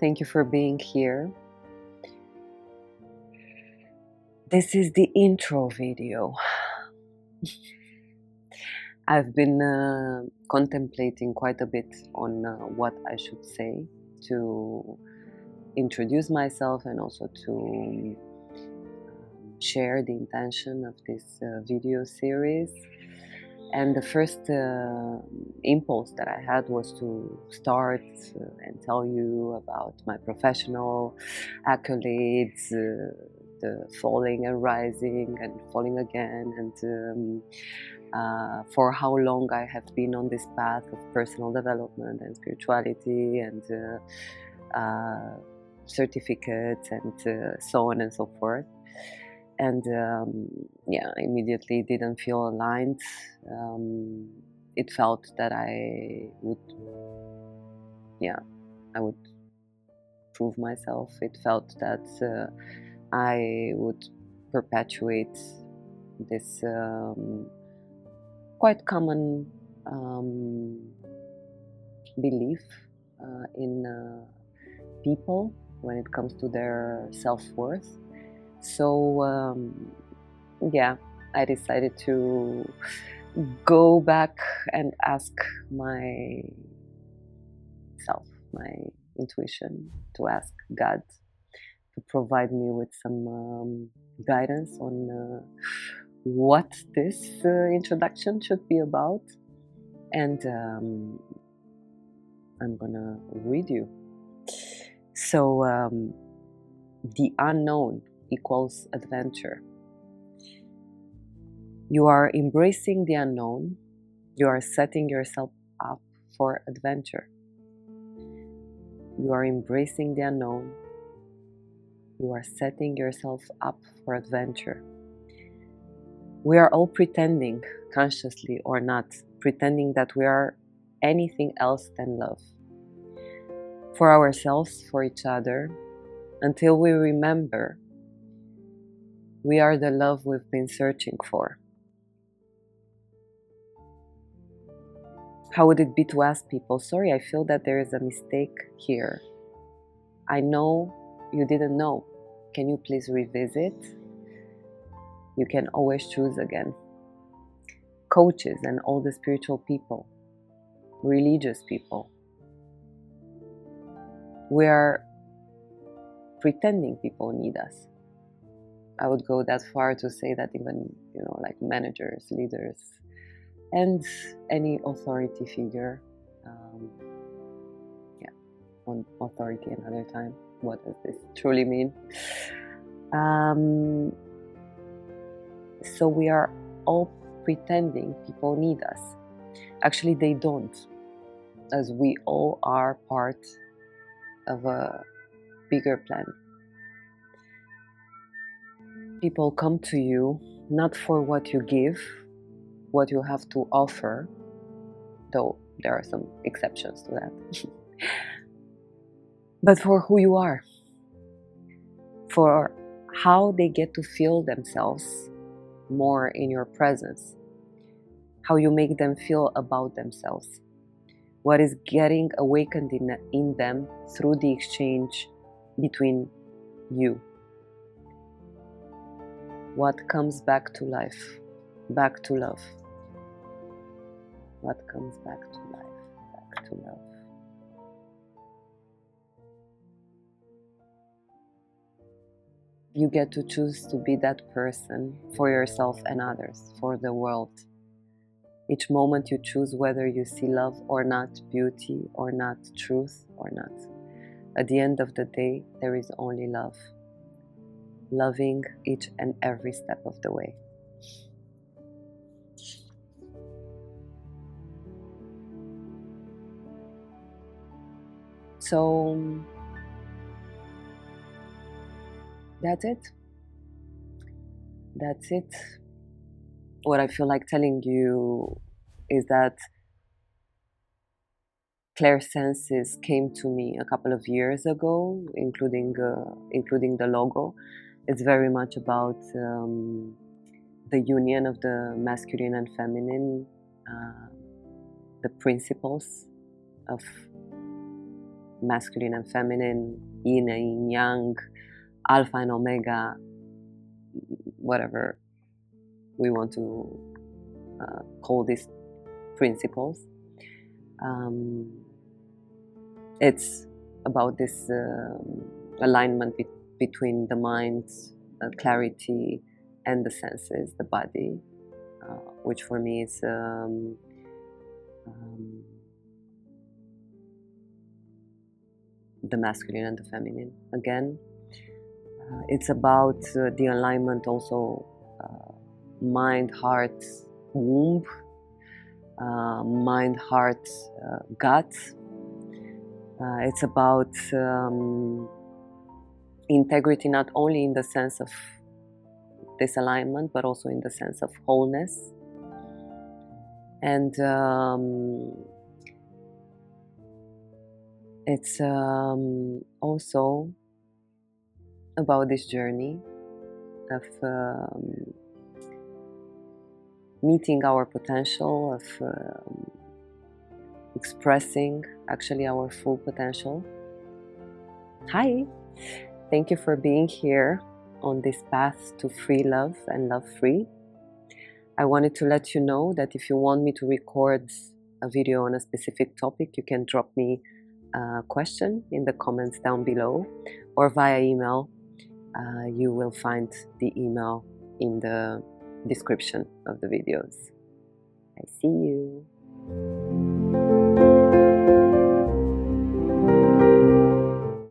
Thank you for being here. This is the intro video. I've been contemplating quite a bit on what I should say to introduce myself and also to share the intention of this video series. And the first impulse that I had was to start and tell you about my professional accolades, the falling and rising and falling again, and for how long I have been on this path of personal development and spirituality and certificates and so on and so forth. And I immediately didn't feel aligned. It felt that I would prove myself. It felt that I would perpetuate this quite common belief in people when it comes to their self-worth. So I decided to go back and ask myself, my intuition, to ask God to provide me with some guidance on what this introduction should be about. And I'm gonna read you. So the unknown equals adventure. You are embracing the unknown. You are setting yourself up for adventure. You are embracing the unknown. You are setting yourself up for adventure. We are all pretending, consciously or not, pretending that we are anything else than love. For ourselves, for each other, until we remember we are the love we've been searching for. How would it be to ask people, sorry, I feel that there is a mistake here. I know you didn't know. Can you please revisit? You can always choose again. Coaches and all the spiritual people, religious people, we are pretending people need us. I would go that far to say that even, like managers, leaders, and any authority figure, on authority another time. What does this truly mean? So we are all pretending people need us. Actually, they don't, as we all are part of a bigger plan. People come to you not for what you give, what you have to offer, though there are some exceptions to that, but for who you are, for how they get to feel themselves more in your presence, how you make them feel about themselves, what is getting awakened in them through the exchange between you. What comes back to life, back to love. What comes back to life, back to love. You get to choose to be that person for yourself and others, for the world. Each moment you choose whether you see love or not, beauty or not, truth or not. At the end of the day, there is only love. Loving each and every step of the way. So that's it. That's it. What I feel like telling you is that Clairsenses came to me a couple of years ago, including the logo. It's very much about the union of the masculine and feminine, the principles of masculine and feminine, yin and yang, alpha and omega, whatever we want to call these principles. It's about this alignment between the mind, clarity, and the senses, the body, which for me is the masculine and the feminine. Again, it's about the alignment also mind, heart, womb, mind, heart, gut. It's about integrity, not only in the sense of this alignment, but also in the sense of wholeness. And it's also about this journey of meeting our potential, of expressing actually our full potential. Hi, thank you for being here on this path to free love and love free. I wanted to let you know that if you want me to record a video on a specific topic, you can drop me a question in the comments down below or via email. You will find the email in the description of the videos. I see you.